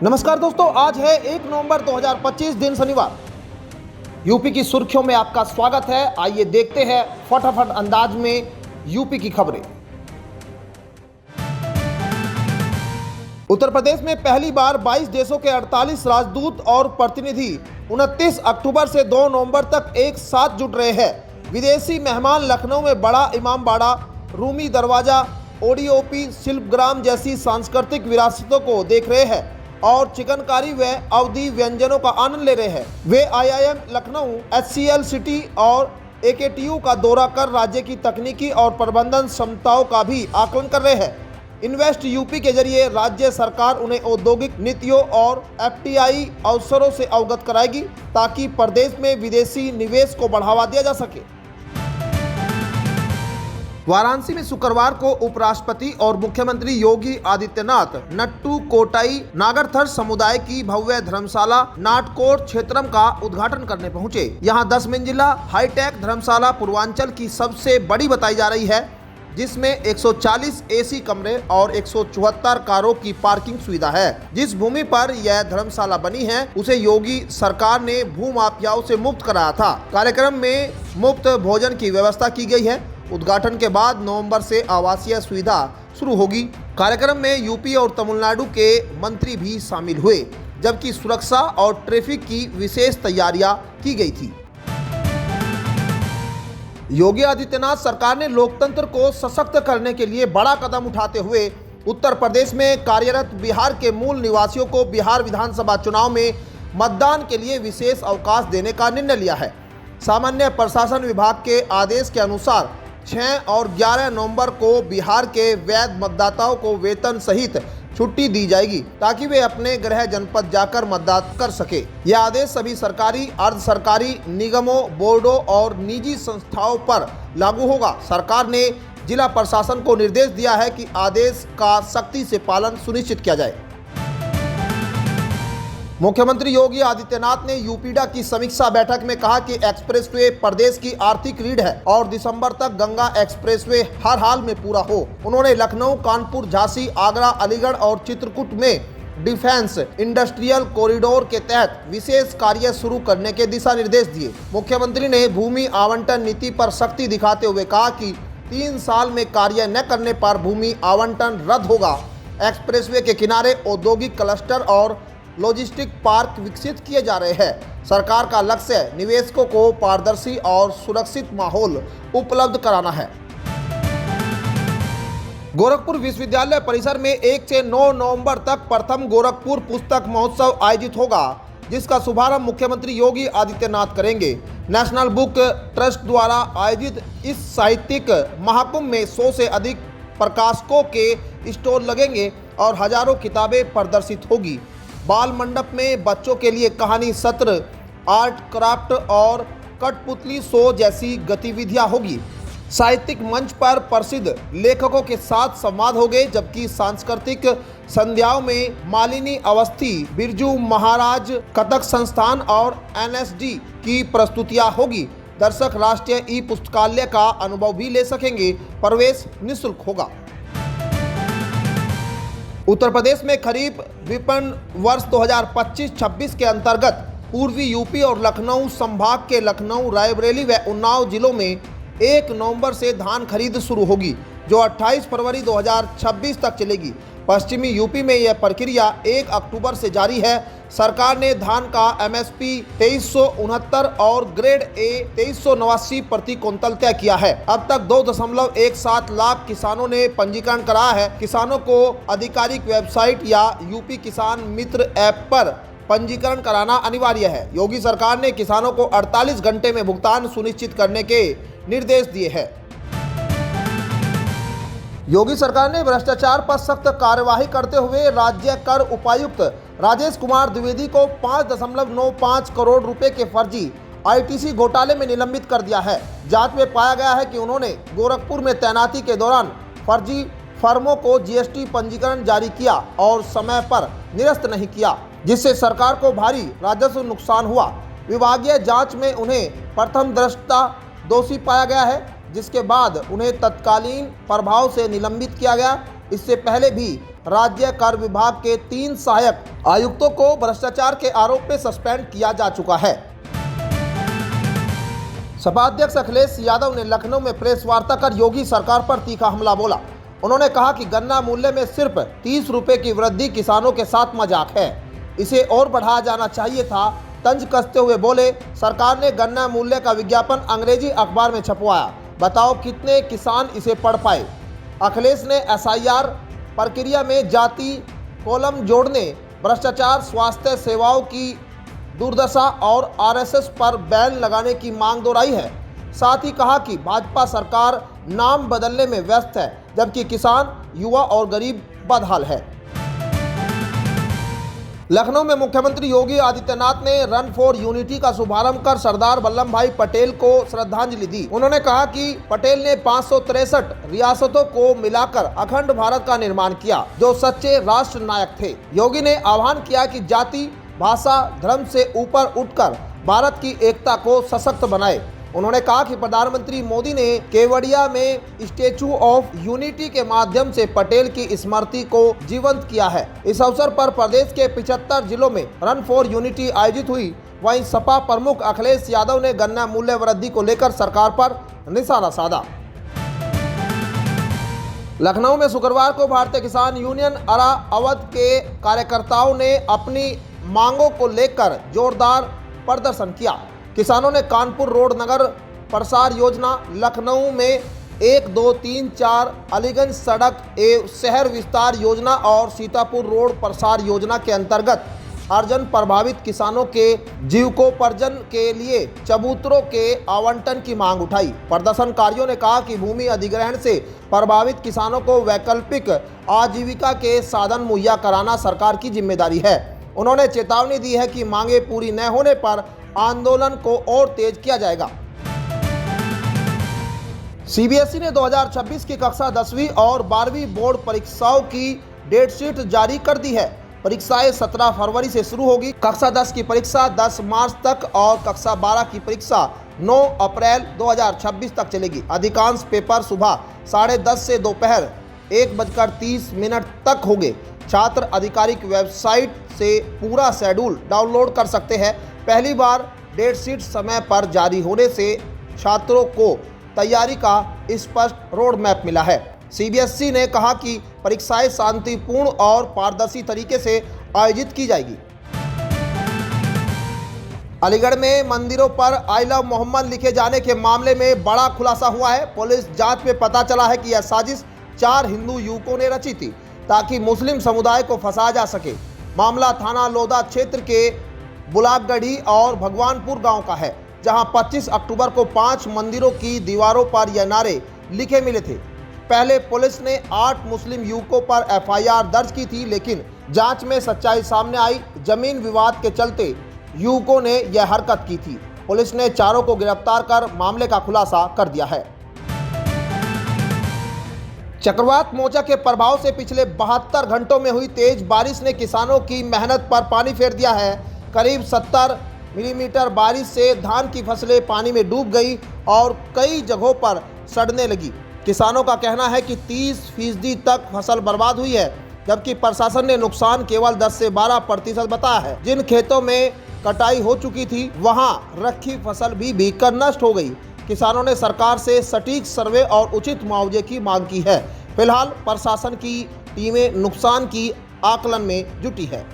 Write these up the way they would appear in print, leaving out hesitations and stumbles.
नमस्कार दोस्तों, आज है 1 नवंबर 2025 दिन शनिवार। यूपी की सुर्खियों में आपका स्वागत है। आइए देखते हैं फटाफट अंदाज में यूपी की खबरें। उत्तर प्रदेश में पहली बार 22 देशों के 48 राजदूत और प्रतिनिधि 29 अक्टूबर से 2 नवंबर तक एक साथ जुट रहे हैं। विदेशी मेहमान लखनऊ में बड़ा इमामबाड़ा, रूमी दरवाजा, ओडीओपी, शिल्पग्राम जैसी सांस्कृतिक विरासतों को देख रहे हैं और चिकनकारी व अवधी व्यंजनों का आनंद ले रहे हैं। वे आईआईएम लखनऊ, एचसीएल सिटी और एकेटीयू का दौरा कर राज्य की तकनीकी और प्रबंधन क्षमताओं का भी आकलन कर रहे हैं। इन्वेस्ट यूपी के जरिए राज्य सरकार उन्हें औद्योगिक नीतियों और एफडीआई अवसरों से अवगत कराएगी ताकि प्रदेश में विदेशी निवेश को बढ़ावा दिया जा सके। वाराणसी में शुक्रवार को उपराष्ट्रपति और मुख्यमंत्री योगी आदित्यनाथ नट्टू कोटाई नागरथर समुदाय की भव्य धर्मशाला नाटकोट क्षेत्रम का उद्घाटन करने पहुंचे। यहां 10 मंजिला हाईटेक धर्मशाला पूर्वांचल की सबसे बड़ी बताई जा रही है, जिसमें 140 एसी कमरे और 174 कारों की पार्किंग सुविधा है। जिस भूमि पर यह धर्मशाला बनी है उसे योगी सरकार ने भूमाफियाओं से मुक्त कराया था। कार्यक्रम में मुफ्त भोजन की व्यवस्था की गई है। उद्घाटन के बाद नवंबर से आवासीय सुविधा शुरू होगी। कार्यक्रम में यूपी और तमिलनाडु के मंत्री भी शामिल हुए, जबकि सुरक्षा और ट्रैफिक की विशेष तैयारियां की गई थी। योगी आदित्यनाथ सरकार ने लोकतंत्र को सशक्त करने के लिए बड़ा कदम उठाते हुए उत्तर प्रदेश में कार्यरत बिहार के मूल निवासियों को बिहार विधानसभा चुनाव में मतदान के लिए विशेष अवकाश देने का निर्णय लिया है। सामान्य प्रशासन विभाग के आदेश के अनुसार 6 और 11 नवंबर को बिहार के वैध मतदाताओं को वेतन सहित छुट्टी दी जाएगी ताकि वे अपने गृह जनपद जाकर मतदान कर सके। यह आदेश सभी सरकारी, अर्ध सरकारी निगमों, बोर्डों और निजी संस्थाओं पर लागू होगा। सरकार ने जिला प्रशासन को निर्देश दिया है कि आदेश का सख्ती से पालन सुनिश्चित किया जाए। मुख्यमंत्री योगी आदित्यनाथ ने यूपीडा की समीक्षा बैठक में कहा कि एक्सप्रेसवे प्रदेश की आर्थिक रीढ़ है और दिसंबर तक गंगा एक्सप्रेसवे हर हाल में पूरा हो। उन्होंने लखनऊ, कानपुर, झांसी, आगरा, अलीगढ़ और चित्रकूट में डिफेंस इंडस्ट्रियल कॉरिडोर के तहत विशेष कार्य शुरू करने के दिशा निर्देश दिए। मुख्यमंत्री ने भूमि आवंटन नीति पर सख्ती दिखाते हुए कहा कि 3 साल में कार्य न करने पर भूमि आवंटन रद्द होगा। एक्सप्रेसवे के किनारे औद्योगिक क्लस्टर और लॉजिस्टिक पार्क विकसित किए जा रहे हैं। सरकार का लक्ष्य निवेशकों को पारदर्शी और सुरक्षित माहौल उपलब्ध कराना है। गोरखपुर विश्वविद्यालय परिसर में 1 से 9 नवंबर तक प्रथम गोरखपुर पुस्तक महोत्सव आयोजित होगा, जिसका शुभारंभ मुख्यमंत्री योगी आदित्यनाथ करेंगे। नेशनल बुक ट्रस्ट द्वारा आयोजित इस साहित्यिक महाकुंभ में 100 से अधिक प्रकाशकों के स्टॉल लगेंगे और हजारों किताबें प्रदर्शित होगी। बाल मंडप में बच्चों के लिए कहानी सत्र, आर्ट क्राफ्ट और कठपुतली शो जैसी गतिविधियां होगी। साहित्यिक मंच पर प्रसिद्ध लेखकों के साथ संवाद होंगे, जबकि सांस्कृतिक संध्याओं में मालिनी अवस्थी, बिरजू महाराज कथक संस्थान और एनएसडी की प्रस्तुतियां होगी। दर्शक राष्ट्रीय ई पुस्तकालय का अनुभव भी ले सकेंगे। प्रवेश निःशुल्क होगा। उत्तर प्रदेश में खरीफ विपणन वर्ष 2025-26 के अंतर्गत पूर्वी यूपी और लखनऊ संभाग के लखनऊ, रायबरेली व उन्नाव जिलों में 1 नवंबर से धान खरीद शुरू होगी, जो 28 फरवरी 2026 तक चलेगी। पश्चिमी यूपी में यह प्रक्रिया 1 अक्टूबर से जारी है। सरकार ने धान का एमएसपी 2369 और ग्रेड ए 2389 प्रति क्विंटल तय किया है। अब तक 2.17 लाख किसानों ने पंजीकरण कराया है। किसानों को आधिकारिक वेबसाइट या यूपी किसान मित्र ऐप पर पंजीकरण कराना अनिवार्य है। योगी सरकार ने किसानों को 48 घंटे में भुगतान सुनिश्चित करने के निर्देश दिए हैं। योगी सरकार ने भ्रष्टाचार पर सख्त कार्यवाही करते हुए राज्य कर उपायुक्त राजेश कुमार द्विवेदी को 5.95 करोड़ रुपए के फर्जी आईटीसी घोटाले में निलंबित कर दिया है। जांच में पाया गया है कि उन्होंने गोरखपुर में तैनाती के दौरान फर्जी फर्मों को जीएसटी पंजीकरण जारी किया और समय पर निरस्त नहीं किया, जिससे सरकार को भारी राजस्व नुकसान हुआ। विभागीय जांच में उन्हें प्रथम दृष्टया दोषी पाया गया है, जिसके बाद उन्हें तत्कालीन प्रभाव से निलंबित किया गया। इससे पहले भी राज्य कर विभाग के 3 सहायक आयुक्तों को भ्रष्टाचार के आरोप में सस्पेंड किया जा चुका है। सपा अध्यक्ष अखिलेश यादव ने लखनऊ में प्रेस वार्ता कर योगी सरकार पर तीखा हमला बोला। उन्होंने कहा कि गन्ना मूल्य में सिर्फ 30 रुपए की वृद्धि किसानों के साथ मजाक है, इसे और बढ़ाया जाना चाहिए था। तंज कसते हुए बोले, सरकार ने गन्ना मूल्य का विज्ञापन अंग्रेजी अखबार में छपवाया, बताओ कितने किसान इसे पढ़ पाए। अखिलेश ने SIR प्रक्रिया में जाति कॉलम जोड़ने, भ्रष्टाचार, स्वास्थ्य सेवाओं की दुर्दशा और RSS पर बैन लगाने की मांग दोहराई है। साथ ही कहा कि भाजपा सरकार नाम बदलने में व्यस्त है, जबकि किसान, युवा और गरीब बदहाल है। लखनऊ में मुख्यमंत्री योगी आदित्यनाथ ने रन फॉर यूनिटी का शुभारंभ कर सरदार वल्लभ भाई पटेल को श्रद्धांजलि दी। उन्होंने कहा कि पटेल ने 563 रियासतों को मिलाकर अखंड भारत का निर्माण किया, जो सच्चे राष्ट्र नायक थे। योगी ने आह्वान किया कि जाति, भाषा, धर्म से ऊपर उठकर भारत की एकता को सशक्त बनाए। उन्होंने कहा कि प्रधानमंत्री मोदी ने केवड़िया में स्टैचू ऑफ यूनिटी के माध्यम से पटेल की स्मृति को जीवंत किया है। इस अवसर पर प्रदेश के 75 जिलों में रन फॉर यूनिटी आयोजित हुई। वहीं सपा प्रमुख अखिलेश यादव ने गन्ना मूल्य वृद्धि को लेकर सरकार पर निशाना साधा। लखनऊ में शुक्रवार को भारतीय किसान यूनियन अरा अवध के कार्यकर्ताओं ने अपनी मांगों को लेकर जोरदार प्रदर्शन किया। किसानों ने कानपुर रोड नगर प्रसार योजना, लखनऊ में 1, 2, 3, 4 अलीगंज सड़क एवं शहर विस्तार योजना और सीतापुर रोड प्रसार योजना के अंतर्गत अर्जन प्रभावित किसानों के जीविकोपार्जन के लिए चबूतरों के आवंटन की मांग उठाई। प्रदर्शनकारियों ने कहा कि भूमि अधिग्रहण से प्रभावित किसानों को वैकल्पिक आजीविका के साधन मुहैया कराना सरकार की जिम्मेदारी है। उन्होंने चेतावनी दी है कि मांगे पूरी न होने पर आंदोलन को और तेज किया जाएगा। CBSE ने 2026 की कक्षा 10वीं और 12वीं बोर्ड परीक्षाओं की डेट शीट जारी कर दी है। परीक्षाएं 17 फरवरी से शुरू होगी। कक्षा 10 की परीक्षा 10 मार्च तक और कक्षा 12 की परीक्षा 9 अप्रैल 2026 तक चलेगी। अधिकांश पेपर सुबह 10:30 से दोपहर 1:30 तक होंगे। छात्र आधिकारिक वेबसाइट से पूरा शेड्यूल डाउनलोड कर सकते हैं। पहली बार डेट शीट समय पर जारी होने से छात्रों को तैयारी का स्पष्ट रोड मैप मिला है। CBSE ने कहा कि परीक्षाएं शांतिपूर्ण और पारदर्शी तरीके से आयोजित की जाएगी। अलीगढ़ में मंदिरों पर आई लव मोहम्मद लिखे जाने के मामले में बड़ा खुलासा हुआ है। पुलिस जांच में पता चला है कि यह साजिश 4 हिंदू युवकों ने रची थी ताकि मुस्लिम समुदाय को फंसाया जा सके। मामला थाना लोधा क्षेत्र के बुलागढ़ी और भगवानपुर गांव का है, जहां 25 अक्टूबर को 5 मंदिरों की दीवारों पर यह नारे लिखे मिले थे। पहले पुलिस ने 8 मुस्लिम युवकों पर FIR दर्ज की थी, लेकिन जांच में सच्चाई सामने आई। जमीन विवाद के चलते युवकों ने यह हरकत की थी। पुलिस ने चारों को गिरफ्तार कर मामले का खुलासा कर दिया है। चक्रवात मोचा के प्रभाव से पिछले 72 घंटों में हुई तेज बारिश ने किसानों की मेहनत पर पानी फेर दिया है। करीब 70 मिलीमीटर बारिश से धान की फसलें पानी में डूब गई और कई जगहों पर सड़ने लगी। किसानों का कहना है कि 30% तक फसल बर्बाद हुई है, जबकि प्रशासन ने नुकसान केवल 10 से 12% बताया है। जिन खेतों में कटाई हो चुकी थी, वहां रखी फसल भी भीगकर नष्ट हो गई। किसानों ने सरकार से सटीक सर्वे और उचित मुआवजे की मांग की है। फिलहाल प्रशासन की टीमें नुकसान की आकलन में जुटी है।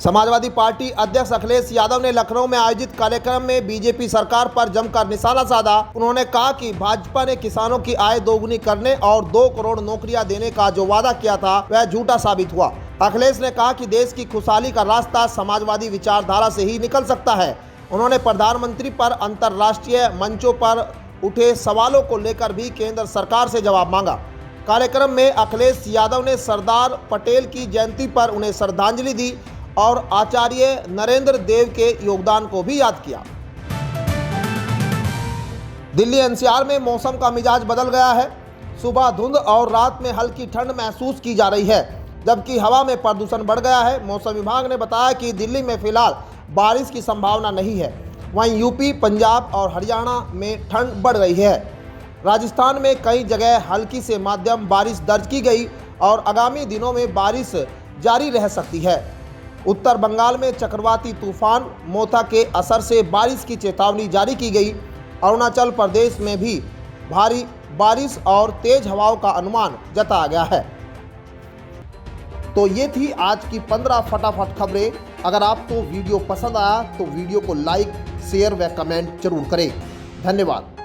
समाजवादी पार्टी अध्यक्ष अखिलेश यादव ने लखनऊ में आयोजित कार्यक्रम में बीजेपी सरकार पर जमकर निशाना साधा। उन्होंने कहा कि भाजपा ने किसानों की आय दोगुनी करने और 2 करोड़ नौकरियां देने का जो वादा किया था, वह झूठा साबित हुआ। अखिलेश ने कहा कि देश की खुशहाली का रास्ता समाजवादी विचारधारा से ही निकल सकता है। उन्होंने प्रधानमंत्री पर अंतर्राष्ट्रीय मंचों पर उठे सवालों को लेकर भी केंद्र सरकार से जवाब मांगा। कार्यक्रम में अखिलेश यादव ने सरदार पटेल की जयंती पर उन्हें श्रद्धांजलि दी और आचार्य नरेंद्र देव के योगदान को भी याद किया। दिल्ली NCR में मौसम का मिजाज बदल गया है। सुबह धुंध और रात में हल्की ठंड महसूस की जा रही है, जबकि हवा में प्रदूषण बढ़ गया है। मौसम विभाग ने बताया कि दिल्ली में फिलहाल बारिश की संभावना नहीं है। वहीं यूपी, पंजाब और हरियाणा में ठंड बढ़ रही है। राजस्थान में कई जगह हल्की से मध्यम बारिश दर्ज की गई और आगामी दिनों में बारिश जारी रह सकती है। उत्तर बंगाल में चक्रवाती तूफान मोथा के असर से बारिश की चेतावनी जारी की गई। अरुणाचल प्रदेश में भी भारी बारिश और तेज हवाओं का अनुमान जताया गया है। तो ये थी आज की 15 फटाफट खबरें। अगर आपको वीडियो पसंद आया तो वीडियो को लाइक, शेयर व कमेंट जरूर करें। धन्यवाद।